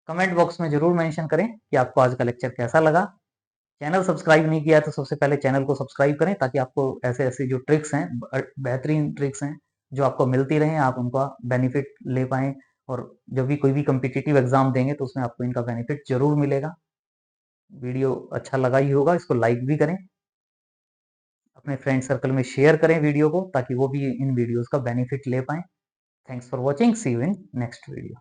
कमेंट बॉक्स में जरूर मेंशन करें कि आपको आज का लेक्चर कैसा लगा। चैनल सब्सक्राइब नहीं किया तो सबसे पहले चैनल को सब्सक्राइब करें, ताकि आपको ऐसे ऐसे जो ट्रिक्स हैं, बेहतरीन ट्रिक्स हैं जो आपको मिलती रहें, आप उनका बेनिफिट ले पाएं, और जब भी कोई भी कम्पिटिटिव एग्जाम देंगे तो उसमें आपको इनका बेनिफिट जरूर मिलेगा। वीडियो अच्छा लगा ही होगा, इसको लाइक भी करें, अपने फ्रेंड सर्कल में शेयर करें वीडियो को, ताकि वो भी इन वीडियोस का बेनिफिट ले पाएं। Thanks for watching, see you in next video.